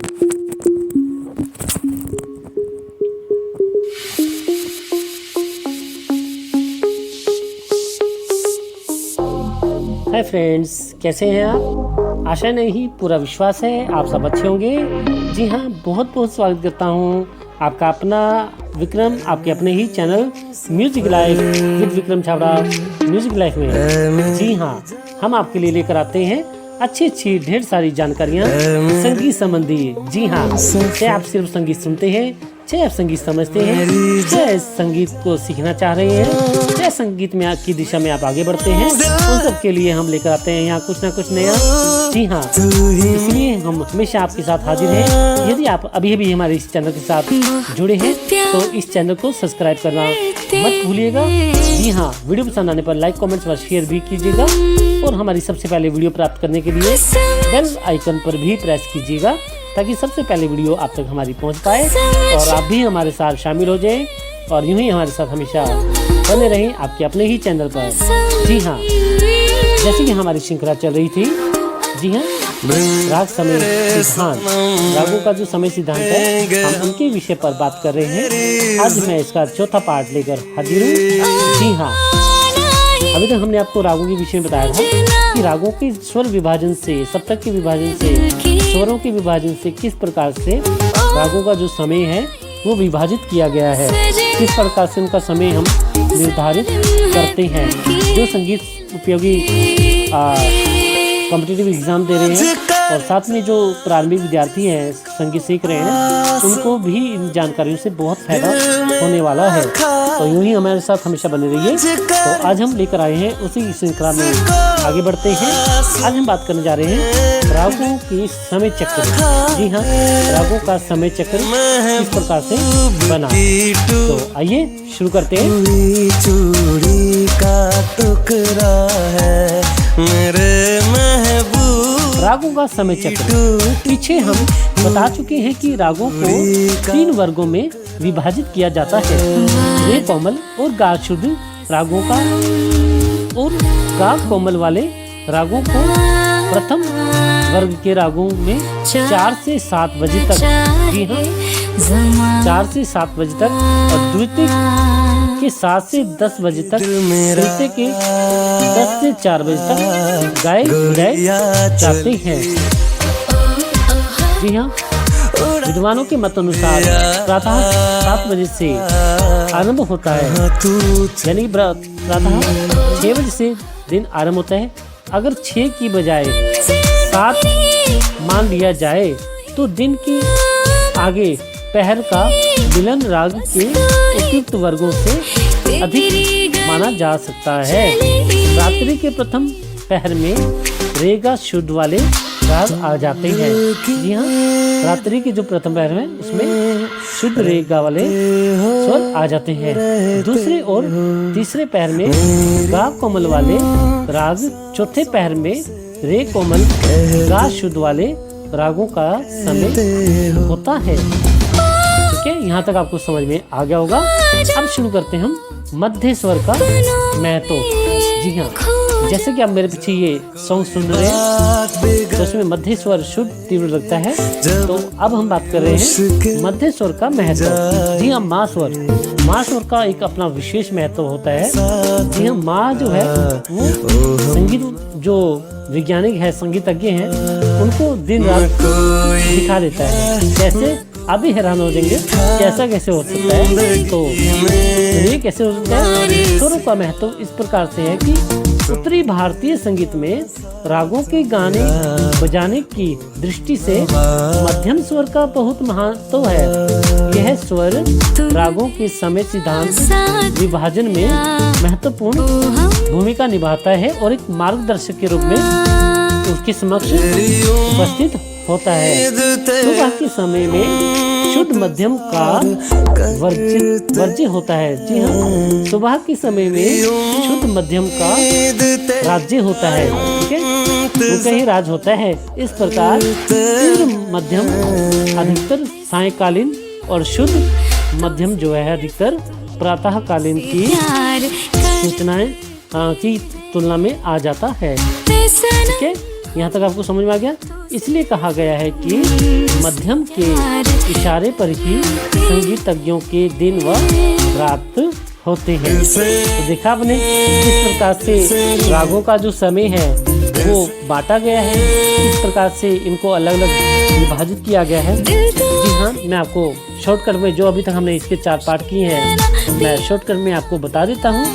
Hi friends, कैसे हैं आप? आशा नहीं पूरा विश्वास है आप सब अच्छे होंगे। जी हाँ, बहुत बहुत स्वागत करता हूँ आपका अपना विक्रम, आपके अपने ही channel music life with Vikram Chhabra music life में। जी हाँ, हम आपके लिए लेकर आते हैं अच्छी ढेर सारी जानकारियाँ संगीत संबंधी। जी हाँ, चाहे आप सिर्फ संगीत सुनते हैं, चाहे आप संगीत समझते हैं, चाहे संगीत को सीखना चाह रहे हैं, चाहे संगीत में की दिशा में आप आगे बढ़ते हैं, उन सब के लिए हम लेकर आते हैं यहाँ कुछ ना कुछ नया। जी हाँ, इसलिए हम हमेशा आपके साथ हाजिर हैं। यदि आप अभी भी हमारे इस चैनल के साथ जुड़े हैं तो इस चैनल को सब्सक्राइब करना मत भूलिएगा। जी हाँ, वीडियो पसंद आने पर लाइक, कमेंट्स व शेयर भी कीजिएगा और हमारी सबसे पहले वीडियो प्राप्त करने के लिए बेल आइकन पर भी प्रेस कीजिएगा ताकि सबसे पहले वीडियो आप तक हमारी पहुंच पाए और आप भी हमारे साथ शामिल हो जाएं और यूं ही हमारे साथ हमेशा बने रहें आपके अपने ही चैनल पर। जी हाँ, जैसे कि हमारी श्रृंखला चल रही थी। जी हाँ, राग समय सिद्धांत, रागों का जो समय सिद्धांत है, हम उनके विषय पर बात कर रहे हैं। आज मैं इसका चौथा पार्ट लेकर हाजिर हूँ। जी हाँ, अभी तक हमने आपको रागों के विषय में बताया था कि रागों के स्वर विभाजन से, सप्तक के विभाजन से, स्वरों के विभाजन से किस प्रकार से रागों का जो समय है वो विभाजित किया गया है, किस प्रकार से उनका समय हम निर्धारित करते हैं। जो संगीत उपयोगी कॉम्पिटिटिव एग्जाम दे रहे हैं और साथ में जो प्रारंभिक विद्यार्थी हैं, संगीत सीख रहे हैं, उनको भी इन जानकारियों से बहुत फायदा होने वाला है। तो यूं ही हमारे साथ हमेशा बने रहिए। तो आज हम लेकर आए हैं उसी श्रृंखला में आगे बढ़ते हैं। आज हम बात करने जा रहे हैं रागों की समय चक्र। जी हाँ, रागों का समय चक्र किस प्रकार से बना। तो आइए शुरू करते हैं। चूड़ी का टुकड़ा है मेरे महबूब। रागों का समय चक्र पीछे हम बता चुके हैं कि रागों को 3 वर्गों में विभाजित किया जाता है। रे कोमल और गा शुद्ध रागों का, और गा कोमल वाले रागों को प्रथम वर्ग के रागों में 4 से 7 बजे तक, जी हाँ 4 से 7 बजे तक, और द्वितीय के 7 से 10 बजे तक, तृतीय के 10 से 4 बजे तक गाए जाते हैं। जी हाँ, विद्वानों के मत अनुसार प्रातः 7 बजे से आरंभ होता है, यानी प्रातः 6 बजे से दिन आरंभ होता है। अगर 6 की बजाय 7 मान लिया जाए तो दिन के आगे पहर का मिलन राग के उपयुक्त वर्गों से अधिक माना जा सकता है। रात्रि के प्रथम पहर में रेगा शुद्ध वाले राग आ जाते हैं। जी हाँ, रात्रि के जो प्रथम पहर में उसमें शुद्ध रेगा वाले स्वर आ जाते हैं। दूसरे और तीसरे पहर में गा कोमल वाले राग, चौथे पहर में रे कोमल गा शुद्ध वाले रागों का समय होता है। ठीक है, यहाँ तक आपको समझ में आ गया होगा। अब शुरू करते हैं हम मध्य स्वर का महत्व। जी हाँ, जैसे कि आप मेरे पीछे ये सॉन्ग सुन रहे हैं तो उसमें मध्य स्वर शुद्ध तीव्र लगता है। तो अब हम बात कर रहे हैं मध्य स्वर का महत्व। जी हाँ, माँ स्वर का एक अपना विशेष महत्व होता है। जी हाँ, माँ जो है वो संगीत जो वैज्ञानिक है, संगीतज्ञ हैं, उनको दिन रात दिखा देता है। जैसे आप भी हैरान हो जाएंगे कि ऐसा कैसे हो सकता है। तो ये कैसे हो सकता है? स्वरों का महत्व इस प्रकार से है कि उत्तरी भारतीय संगीत में रागों के गाने बजाने की दृष्टि से मध्यम स्वर का बहुत महत्व है। यह स्वर रागों के समय सिद्धांत विभाजन में महत्वपूर्ण भूमिका निभाता है और एक मार्गदर्शक के रूप में उसके समक्ष उपस्थित होता है। सुबह के समय में शुद्ध मध्यम का वर्ज्य होता है। जी हाँ, सुबह के समय में शुद्ध मध्यम का राज्य होता है। ठीक है, उनका ही राज होता है। इस प्रकार मध्यम अधिकतर सायंकालीन और शुद्ध मध्यम जो है अधिकतर प्रातःकालीन की सूचनाएं की तुलना में आ जाता है। ठीक है, यहाँ तक आपको समझ में आ गया। इसलिए कहा गया है कि मध्यम के इशारे पर ही संगीतज्ञों के दिन व रात होते हैं। तो देखा आपने किस प्रकार से रागों का जो समय है वो बांटा गया है, किस प्रकार से इनको अलग अलग विभाजित किया गया है। जी हाँ, मैं आपको शॉर्टकट में जो अभी तक हमने इसके 4 पार्ट किए हैं मैं शॉर्टकट में आपको बता देता हूँ।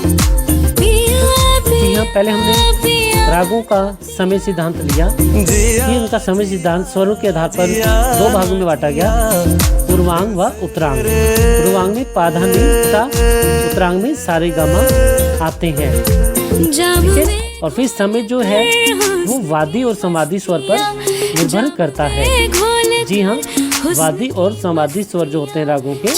जी हाँ, पहले हमने रागों का समय सिद्धांत लिया। ये उनका समय सिद्धांत स्वरों के आधार पर 2 भागों में बांटा गया, पूर्वांग व उत्तरांग। पूर्वांग में पाधा सा, उत्तरांग में सारे गामा आते हैं। ठीक है, और फिर समय जो है वो वादी और समाधि स्वर पर निर्भर करता है। जी हाँ, वादी और समाधि स्वर जो होते हैं रागों के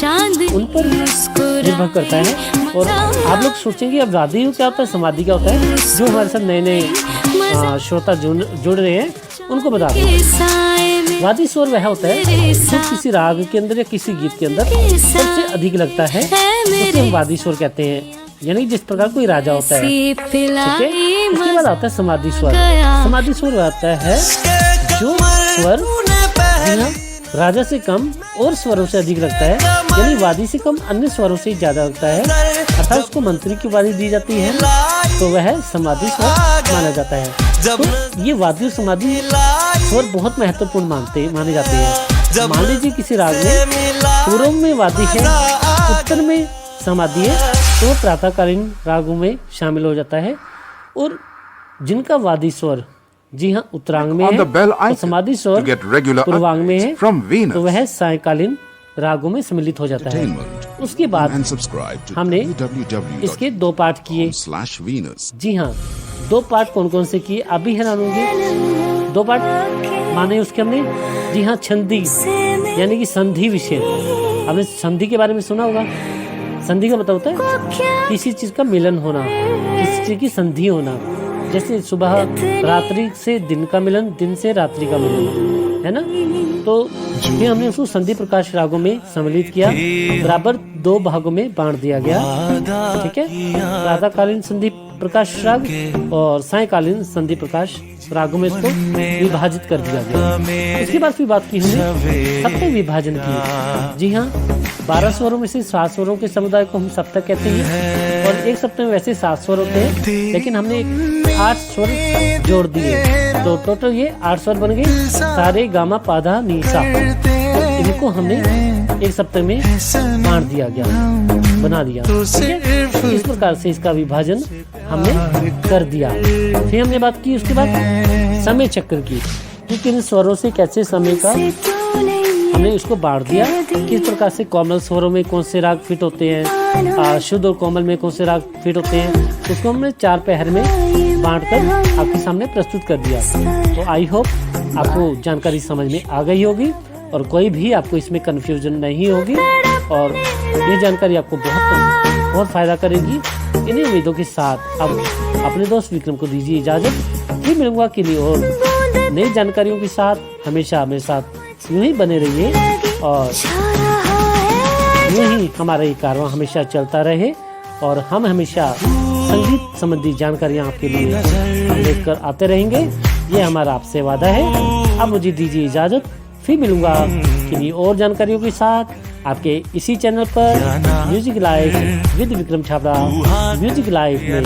उन पर निर्भर करता है। और आप लोग सोचेंगे अब वादी क्या होता है, समाधि क्या होता है। जो हमारे साथ नए नए श्रोता जुड़ रहे हैं उनको बता दें, वादी स्वर वह होता है जो किसी राग के अंदर या किसी गीत के अंदर सबसे अधिक लगता है, तो हम वादी स्वर कहते हैं। यानी जिस प्रकार कोई राजा होता है। ठीक है, इसके बाद आता है समाधि स्वर। समाधि स्वर आता है जो स्वर राजा से कम और स्वरों से अधिक लगता है, यानी वादी से कम अन्य स्वरों से ज्यादा लगता है, अर्थात उसको मंत्री की उपाधि दी जाती है, तो वह समाधि स्वर माना जाता है। तो ये वादी और समाधि स्वर बहुत महत्वपूर्ण माने जाते हैं। मान लीजिए किसी राग में पूर्व में वादी है, उत्तर में समाधि है, तो प्रातःकालीन रागों में शामिल हो जाता है। और जिनका वादी स्वर जी हाँ उत्तरांग में है और समाधि स्वर पूर्वांग में है, तो वह सायंकालीन रागों में सम्मिलित हो जाता है। उसके बाद हमने इसके 2 पार्ट किए। जी हाँ, 2 पार्ट कौन कौन से किए आप भी हैरान होंगे। 2 पार्ट माने उसके हमने जी हाँ छंदी यानी कि संधि विषय। आपने संधि के बारे में सुना होगा। संधि का मतलब होता है किसी चीज का मिलन होना, किसी चीज की संधि होना। जैसे सुबह रात्रि से दिन का मिलन, दिन से रात्रि का मिलन, है ना। तो फिर हमने उसको संधि प्रकाश रागों में सम्मिलित किया, बराबर 2 भागों में बांट दिया गया। ठीक है, प्रातःकालीन संधि प्रकाश राग और सायंकालीन संधि प्रकाश रागों में इसको विभाजित कर दिया गया। इसके बाद फिर बात की हमने सप्तक विभाजन की। जी हाँ, 12 स्वरों में से 7 स्वरों के समुदाय को हम सप्तक कहते हैं, और एक सप्तक में वैसे 7 स्वर होते हैं, लेकिन हमने 8 स्वर जोड़ दिए, तो टोटल ये 8 स्वर बन गए, सारे गामा पाधा नीसा। तो इनको हमने एक सप्तक में बांट दिया गया, बना दिया। ठीक है, तो इस प्रकार से इसका विभाजन हमने कर दिया। फिर हमने बात की उसके बाद समय चक्र की, कि किन स्वरों से कैसे समय का हमने उसको बांट दिया। किस प्रकार से कोमल स्वरों में कौन से राग फिट होते हैं, शुद्ध और कोमल में कौन से राग फिट होते हैं, उसको हमने 4 पहर में बांटकर आपके सामने प्रस्तुत कर दिया। तो आई होप आपको जानकारी समझ में आ गई होगी और कोई भी आपको इसमें कंफ्यूजन नहीं होगी, और ये जानकारी आपको बहुत फायदा करेगी। इन्हीं उम्मीदों के साथ अब अपने दोस्त विक्रम को दीजिए इजाजत। फिर मिलूंगा किन्हीं और नई जानकारियों के साथ। हमेशा मेरे साथ यूं ही बने रहिए और यूं ही हमारा ये कारवां हमेशा चलता रहे, और हम हमेशा संगीत संबंधी जानकारियां आपके लिए लेकर आते रहेंगे। ये हमारा आपसे वादा है। अब मुझे दीजिए इजाजत, फिर मिलूंगा किन्हीं और जानकारियों के साथ आपके इसी चैनल पर music live with Vikram Chhabra. Music live में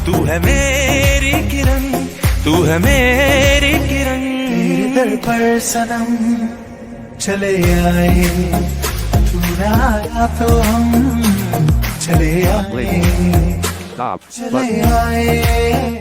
तू है मेरी किरण, तू है मेरी किरण, दिल पर सनम चले आए, तू आया तो हम चले आए, चले आए।